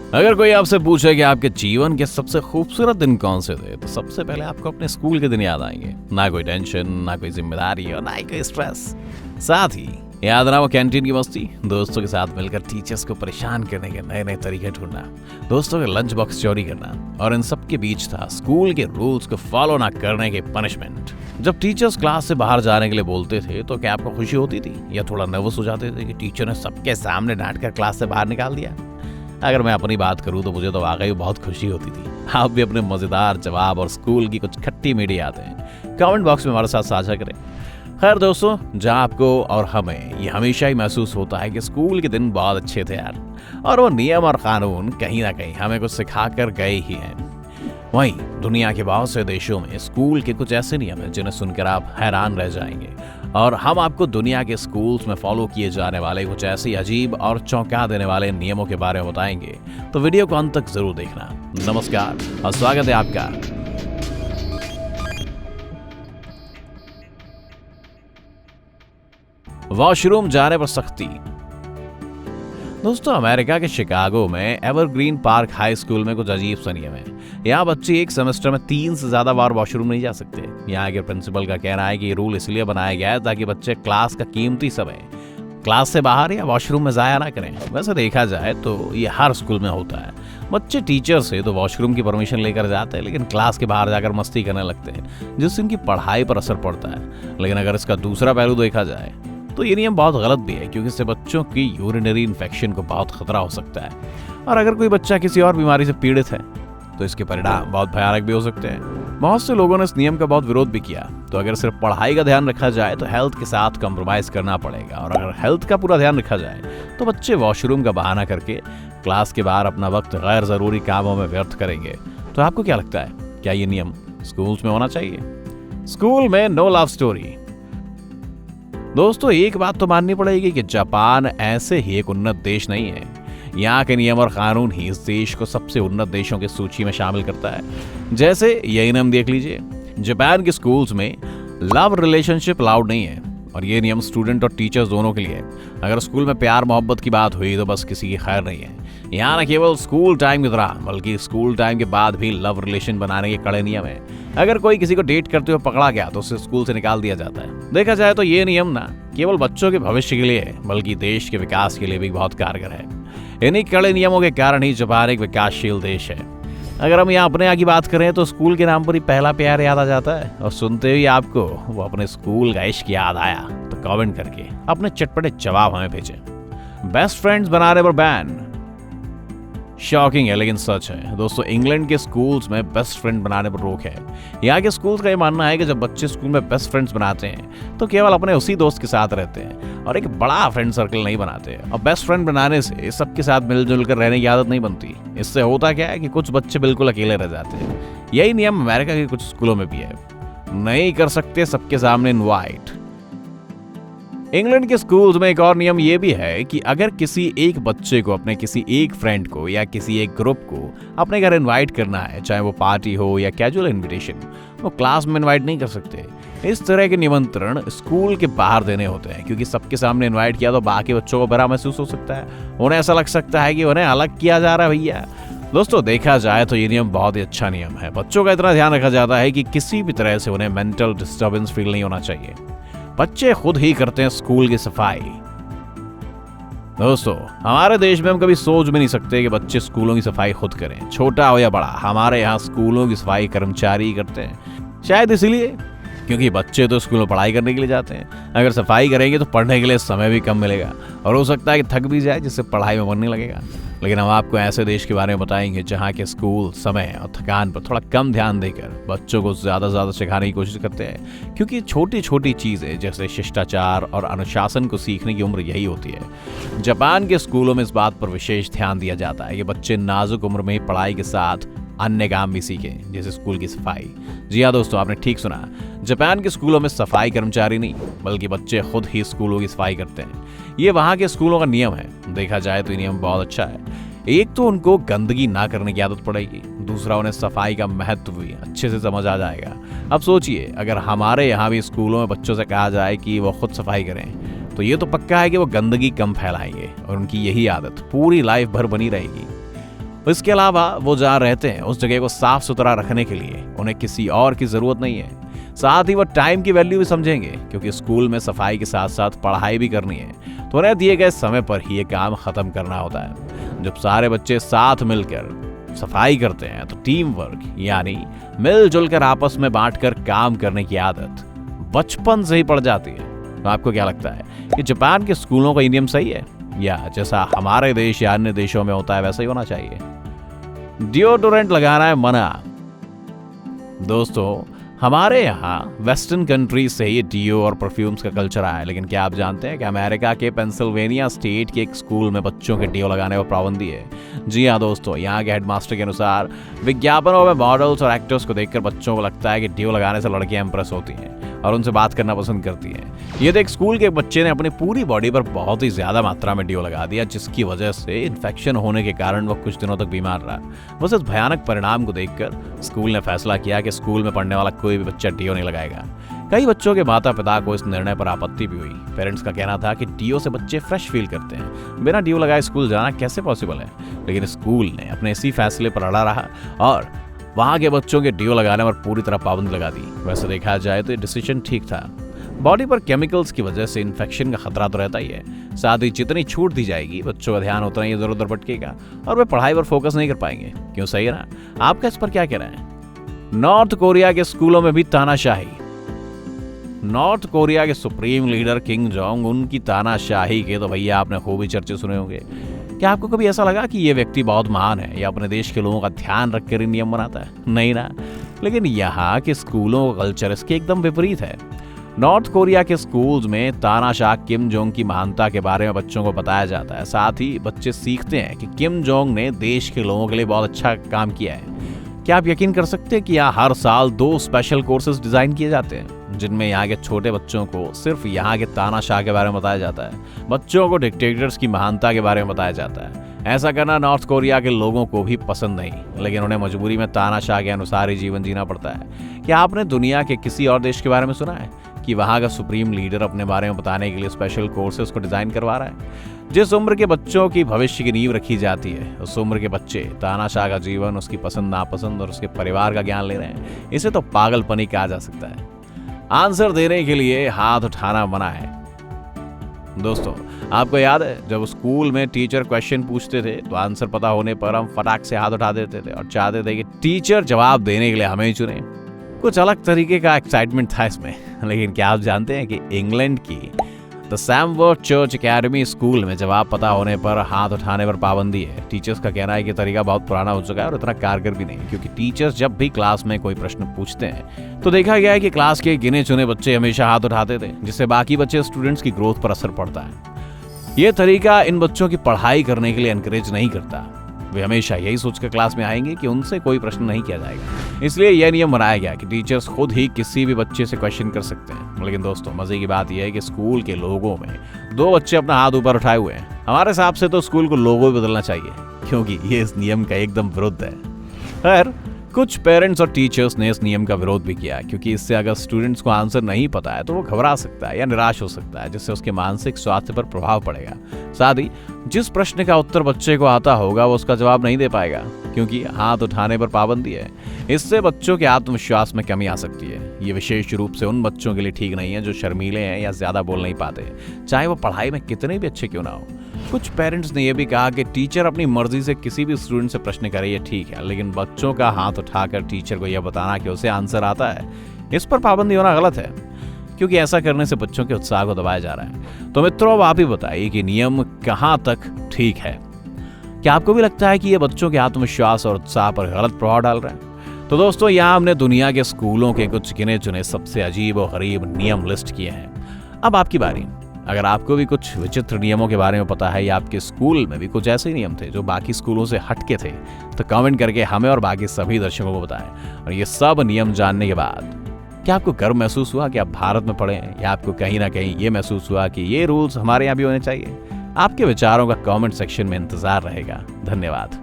अगर कोई आपसे पूछे कि आपके जीवन के सबसे खूबसूरत दिन कौन से थे, तो सबसे पहले आपको अपने स्कूल के दिन याद आएंगे। ना कोई टेंशन, ना कोई जिम्मेदारी और ना ही कोई स्ट्रेस। साथ ही याद ना वो कैंटीन की मस्ती, दोस्तों के साथ मिलकर टीचर्स को परेशान करने के नए नए तरीके ढूंढना, दोस्तों के लंच बॉक्स चोरी करना, और इन सब के बीच था स्कूल के रूल्स को फॉलो ना करने की पनिशमेंट। जब टीचर्स क्लास से बाहर जाने के लिए बोलते थे तो क्या आपको खुशी होती थी या थोड़ा नर्वस हो जाते थे कि टीचर ने सबके सामने डांट कर क्लास से बाहर निकाल दिया? अगर मैं अपनी बात करूं तो मुझे तो वाकई बहुत खुशी होती थी। आप भी अपने मजेदार जवाब और स्कूल की कुछ खट्टी मीठी यादें कमेंट बॉक्स में हमारे साथ साझा करें। खैर दोस्तों, जहां आपको और हमें ये हमेशा ही महसूस होता है कि स्कूल के दिन बहुत अच्छे थे यार, और वो नियम और कानून कहीं ना कहीं हमें कुछ सिखा कर गए ही हैं। वहीं दुनिया के बहुत से देशों में स्कूल के कुछ ऐसे नियम हैं जिन्हें सुनकर आप हैरान रह जाएंगे, और हम आपको दुनिया के स्कूल्स में फॉलो किए जाने वाले कुछ ऐसे अजीब और चौंका देने वाले नियमों के बारे में बताएंगे। तो वीडियो को अंत तक जरूर देखना। नमस्कार और स्वागत है आपका। वॉशरूम जाने पर सख्ती। दोस्तों, अमेरिका के शिकागो में एवरग्रीन पार्क हाई स्कूल में कुछ अजीब सा नियम है। यहाँ बच्चे एक सेमेस्टर में 3 से ज्यादा बार वॉशरूम नहीं जा सकते। यहाँ के प्रिंसिपल का कहना है कि ये रूल इसलिए बनाया गया है ताकि बच्चे क्लास का कीमती समय क्लास से बाहर या वॉशरूम में जाया ना करें। वैसे देखा जाए तो ये हर स्कूल में होता है। बच्चे टीचर से तो वॉशरूम की परमिशन लेकर जाते हैं, लेकिन क्लास के बाहर जाकर मस्ती करने लगते हैं, जिससे इनकी पढ़ाई पर असर पड़ता है। लेकिन अगर इसका दूसरा पहलू देखा जाए तो ये नियम बहुत गलत भी है, क्योंकि इससे बच्चों की यूरिनरी इन्फेक्शन को बहुत खतरा हो सकता है, और अगर कोई बच्चा किसी और बीमारी से पीड़ित है तो इसके परिणाम बहुत भयानक भी हो सकते हैं। बहुत से लोगों ने इस नियम का बहुत विरोध भी किया। तो अगर सिर्फ पढ़ाई का ध्यान रखा जाए तो हेल्थ के साथ कॉम्प्रोमाइज करना पड़ेगा, और अगर हेल्थ का पूरा ध्यान रखा जाए तो बच्चे वॉशरूम का बहाना करके क्लास के बाहर अपना वक्त गैर जरूरी कामों में व्यर्थ करेंगे। तो आपको क्या लगता है, क्या ये नियम स्कूल्स में होना चाहिए? स्कूल में नो लव स्टोरी। दोस्तों, एक बात तो माननी पड़ेगी कि जापान ऐसे ही एक उन्नत देश नहीं है। यहाँ के नियम और कानून ही इस देश को सबसे उन्नत देशों की सूची में शामिल करता है। जैसे यही नियम देख लीजिए, जापान के स्कूल्स में लव रिलेशनशिप अलाउड नहीं है, और ये नियम स्टूडेंट और टीचर्स दोनों के लिए है। अगर स्कूल में प्यार मोहब्बत की बात हुई तो बस किसी की खैर नहीं है। यहाँ न केवल स्कूल टाइम के दौरान बल्कि स्कूल टाइम के बाद भी लव रिलेशन बनाने के कड़े नियम है। अगर कोई किसी को डेट करते हुए पकड़ा गया तो उसे स्कूल से निकाल दिया जाता है। देखा जाए तो ये नियम ना केवल बच्चों के भविष्य के लिए बल्कि देश के विकास के लिए भी बहुत कारगर है। इन्हीं कड़े नियमों के कारण ही जापान एक विकासशील देश है। अगर हम यहाँ अपने यहाँ की बात करें तो स्कूल के नाम पर ही पहला प्यार याद आ जाता है, और सुनते ही आपको वो अपने स्कूल का इश्क याद आया तो कमेंट करके अपने चटपटे जवाब हमें भेजें। बेस्ट फ्रेंड्स बनाने पर बैन। शॉकिंग है लेकिन सच है दोस्तों, इंग्लैंड के स्कूल्स में बेस्ट फ्रेंड बनाने पर रोक है। यहाँ के स्कूल्स का ये मानना है कि जब बच्चे स्कूल में बेस्ट फ्रेंड्स बनाते हैं तो केवल अपने उसी दोस्त के साथ रहते हैं और एक बड़ा फ्रेंड सर्कल नहीं बनाते। और बेस्ट फ्रेंड बनाने से सबके साथ मिलजुल कर रहने की आदत नहीं बनती। इससे होता क्या है कि कुछ बच्चे बिल्कुल अकेले रह जाते हैं। यही नियम अमेरिका के कुछ स्कूलों में भी है। नहीं कर सकते सबके सामने इनवाइट। इंग्लैंड के स्कूल्स में एक और नियम ये भी है कि अगर किसी एक बच्चे को अपने किसी एक फ्रेंड को या किसी एक ग्रुप को अपने घर इनवाइट करना है, चाहे वो पार्टी हो या कैजुअल इनविटेशन, वो क्लास में इनवाइट नहीं कर सकते। इस तरह के निमंत्रण स्कूल के बाहर देने होते हैं, क्योंकि सबके सामने इनवाइट किया तो बाकी बच्चों को बुरा महसूस हो सकता है। उन्हें ऐसा लग सकता है कि उन्हें अलग किया जा रहा है। भैया दोस्तों, देखा जाए तो ये नियम बहुत ही अच्छा नियम है। बच्चों का इतना ध्यान रखा जाता है कि किसी भी तरह से उन्हें मेंटल डिस्टर्बेंस फील नहीं होना चाहिए। बच्चे खुद ही करते हैं स्कूल की सफाई। दोस्तों, हमारे देश में हम कभी सोच भी नहीं सकते कि बच्चे स्कूलों की सफाई खुद करें, छोटा हो या बड़ा। हमारे यहाँ स्कूलों की सफाई कर्मचारी ही करते हैं, शायद इसीलिए क्योंकि बच्चे तो स्कूल में पढ़ाई करने के लिए जाते हैं। अगर सफाई करेंगे तो पढ़ने के लिए समय भी कम मिलेगा, और हो सकता है कि थक भी जाए, जिससे पढ़ाई में मन नहीं लगेगा। लेकिन हम आपको ऐसे देश के बारे में बताएंगे जहाँ के स्कूल समय और थकान पर थोड़ा कम ध्यान देकर बच्चों को ज़्यादा से ज़्यादा सिखाने की कोशिश करते हैं, क्योंकि छोटी छोटी चीज़ें जैसे शिष्टाचार और अनुशासन को सीखने की उम्र यही होती है। जापान के स्कूलों में इस बात पर विशेष ध्यान दिया जाता है कि बच्चे नाजुक उम्र में ही पढ़ाई के साथ अन्य काम भी सीखें, जैसे स्कूल की सफाई। जी हाँ दोस्तों, आपने ठीक सुना। जापान के स्कूलों में सफाई कर्मचारी नहीं बल्कि बच्चे खुद ही स्कूलों की सफाई करते हैं। ये वहाँ के स्कूलों का नियम है। देखा जाए तो ये नियम बहुत अच्छा है। एक तो उनको गंदगी ना करने की आदत पड़ेगी, दूसरा उन्हें सफाई का महत्व भी अच्छे से समझ आ जाएगा। अब सोचिए, अगर हमारे यहाँ भी स्कूलों में बच्चों से कहा जाए कि वो खुद सफाई करें तो ये तो पक्का है कि वो गंदगी कम फैलाएंगे और उनकी यही आदत पूरी लाइफ भर बनी रहेगी। इसके अलावा वो जहाँ रहते हैं उस जगह को साफ सुथरा रखने के लिए उन्हें किसी और की जरूरत नहीं है। साथ ही वो टाइम की वैल्यू भी समझेंगे, क्योंकि स्कूल में सफाई के साथ साथ पढ़ाई भी करनी है तो उन्हें दिए गए समय पर ही ये काम खत्म करना होता है। जब सारे बच्चे साथ मिलकर सफाई करते हैं तो टीम वर्क यानी मिलजुल कर आपस में बांटकर काम करने की आदत बचपन से ही पड़ जाती है। तो आपको क्या लगता है कि जापान के स्कूलों का नियम सही है, या जैसा हमारे देश या अन्य देशों में होता है वैसा ही होना चाहिए? डिओडोरेंट लगाना है मना। दोस्तों, हमारे यहाँ वेस्टर्न कंट्रीज से ये डीओ और परफ्यूम्स का कल्चर आया है, लेकिन क्या आप जानते हैं कि अमेरिका के पेंसिल्वेनिया स्टेट के एक स्कूल में बच्चों के डीओ लगाने पर पाबंदी है। जी हाँ दोस्तों, यहाँ के हेडमास्टर के अनुसार विज्ञापनों में मॉडल्स और एक्टर्स को देखकर बच्चों को लगता है कि डीओ लगाने से लड़कियां इंप्रेस होती हैं और उनसे बात करना पसंद करती हैं। ये देख स्कूल के बच्चे ने अपनी पूरी बॉडी पर बहुत ही ज्यादा मात्रा में डीओ लगा दिया, जिसकी वजह से इन्फेक्शन होने के कारण वो कुछ दिनों तक बीमार रहा। बस इस भयानक परिणाम को देखकर स्कूल ने फैसला किया कि स्कूल में पढ़ने वाला कोई भी बच्चा डीओ नहीं लगाएगा। कई बच्चों के माता पिता को इस निर्णय पर आपत्ति भी हुई। पेरेंट्स का कहना था कि डीओ से बच्चे फ्रेश फील करते हैं, बिना डीओ लगाए स्कूल जाना कैसे पॉसिबल है। लेकिन स्कूल ने अपने इसी फैसले पर अड़ा रहा और वहां के बच्चों के डीओ लगाने पर पूरी तरह पाबंदी लगा दी। वैसे देखा जाए तो ये डिसीजन ठीक था। बॉडी पर केमिकल्स की वजह से इन्फेक्शन का खतरा तो रहता ही है, साथ ही जितनी छूट दी जाएगी बच्चों का ध्यान उतना ही इधर उधर भटकेगा और वे पढ़ाई पर फोकस नहीं कर पाएंगे। क्यों, सही है ना? आपका इस पर क्या कहना है? नॉर्थ कोरिया के स्कूलों में भी तानाशाही। नॉर्थ कोरिया के supreme leader Kim Jong Un की तानाशाही के तो भैया आपने खूब ही चर्चे सुने होंगे। क्या आपको कभी ऐसा लगा कि ये व्यक्ति बहुत महान है या अपने देश के लोगों का ध्यान रखकर नियम बनाता है? नहीं ना। लेकिन यहाँ के स्कूलों का कल्चर इसके एकदम विपरीत है। नॉर्थ कोरिया के स्कूल्स में तानाशाह किम जोंग की महानता के बारे में बच्चों को बताया जाता है। साथ ही बच्चे सीखते हैं कि किम जोंग ने देश के लोगों के लिए बहुत अच्छा काम किया है। क्या आप यकीन कर सकते हैं कि यहाँ हर साल 2 स्पेशल कोर्सेज डिजाइन किए जाते हैं, जिनमें यहाँ के छोटे बच्चों को सिर्फ यहाँ के तानाशाह के बारे में बताया जाता है। बच्चों को डिक्टेटर्स की महानता के बारे में बताया जाता है। ऐसा करना नॉर्थ कोरिया के लोगों को भी पसंद नहीं, लेकिन उन्हें मजबूरी में तानाशाह के अनुसार ही जीवन जीना पड़ता है। क्या आपने दुनिया के किसी और देश के बारे में सुना है कि वहाँ का सुप्रीम लीडर अपने बारे में बताने के लिए स्पेशल कोर्सेज को डिजाइन करवा रहा है? जिस उम्र के बच्चों की भविष्य की नींव रखी जाती है, उस उम्र के बच्चे तानाशाह का जीवन, उसकी पसंद नापसंद और उसके परिवार का ज्ञान ले रहे हैं। इसे तो पागलपनी कहा जा सकता है। आंसर देने के लिए हाथ उठाना मना है। दोस्तों, आपको याद है जब स्कूल में टीचर क्वेश्चन पूछते थे तो आंसर पता होने पर हम फटाक से हाथ उठा देते थे और चाहते थे कि टीचर जवाब देने के लिए हमें ही चुने। कुछ अलग तरीके का एक्साइटमेंट था इसमें। लेकिन क्या आप जानते हैं कि इंग्लैंड की द सैमवर्थ चर्च एकेडमी स्कूल में जवाब पता होने पर हाथ उठाने पर पाबंदी है। टीचर्स का कहना है कि तरीका बहुत पुराना हो चुका है और इतना कारगर भी नहीं, क्योंकि टीचर्स जब भी क्लास में कोई प्रश्न पूछते हैं तो देखा गया है कि क्लास के गिने चुने बच्चे हमेशा हाथ उठाते थे, जिससे बाकी बच्चे स्टूडेंट्स की ग्रोथ पर असर पड़ता है। ये तरीका इन बच्चों की पढ़ाई करने के लिए एनकरेज नहीं करता। वे हमेशा यही सोचकर क्लास में आएंगे कि उनसे कोई प्रश्न नहीं किया जाएगा। इसलिए यह नियम बनाया गया कि टीचर्स खुद ही किसी भी बच्चे से क्वेश्चन कर सकते हैं। लेकिन दोस्तों, मजे की बात यह है कि स्कूल के लोगों में 2 बच्चे अपना हाथ ऊपर उठाए हुए हैं। हमारे हिसाब से तो स्कूल को लोगो भी बदलना चाहिए, क्योंकि ये इस नियम का एकदम विरुद्ध है। खैर, कुछ पेरेंट्स और टीचर्स ने इस नियम का विरोध भी किया, क्योंकि इससे अगर स्टूडेंट्स को आंसर नहीं पता है तो वो घबरा सकता है या निराश हो सकता है, जिससे उसके मानसिक स्वास्थ्य पर प्रभाव पड़ेगा। साथ ही जिस प्रश्न का उत्तर बच्चे को आता होगा वो उसका जवाब नहीं दे पाएगा, क्योंकि हाथ उठाने पर पाबंदी है। इससे बच्चों के आत्मविश्वास में कमी आ सकती है। ये विशेष रूप से उन बच्चों के लिए ठीक नहीं है जो शर्मीले हैं या ज्यादा बोल नहीं पाते, चाहे वो पढ़ाई में कितने भी अच्छे क्यों ना हो। कुछ पेरेंट्स ने यह भी कहा कि टीचर अपनी मर्जी से किसी भी स्टूडेंट से प्रश्न करे, ये ठीक है, लेकिन बच्चों का हाथ उठाकर टीचर को यह बताना कि उसे आंसर आता है, इस पर पाबंदी होना गलत है, क्योंकि ऐसा करने से बच्चों के उत्साह को दबाया जा रहा है। तो मित्रों, अब आप ही बताइए कि नियम कहां तक ठीक है। क्या आपको भी लगता है कि ये बच्चों के आत्मविश्वास और उत्साह पर गलत प्रभाव डाल रहा है? तो दोस्तों, यहाँ हमने दुनिया के स्कूलों के कुछ गिने चुने सबसे अजीब और गरीब नियम लिस्ट किए हैं। अब आपकी बारी। अगर आपको भी कुछ विचित्र नियमों के बारे में पता है या आपके स्कूल में भी कुछ ऐसे नियम थे जो बाकी स्कूलों से हटके थे, तो कमेंट करके हमें और बाकी सभी दर्शकों को बताएं। और ये सब नियम जानने के बाद क्या आपको गर्व महसूस हुआ कि आप भारत में पढ़े हैं, या आपको कहीं ना कहीं ये महसूस हुआ कि ये रूल्स हमारे यहाँ भी होने चाहिए? आपके विचारों का कमेंट सेक्शन में इंतजार रहेगा। धन्यवाद।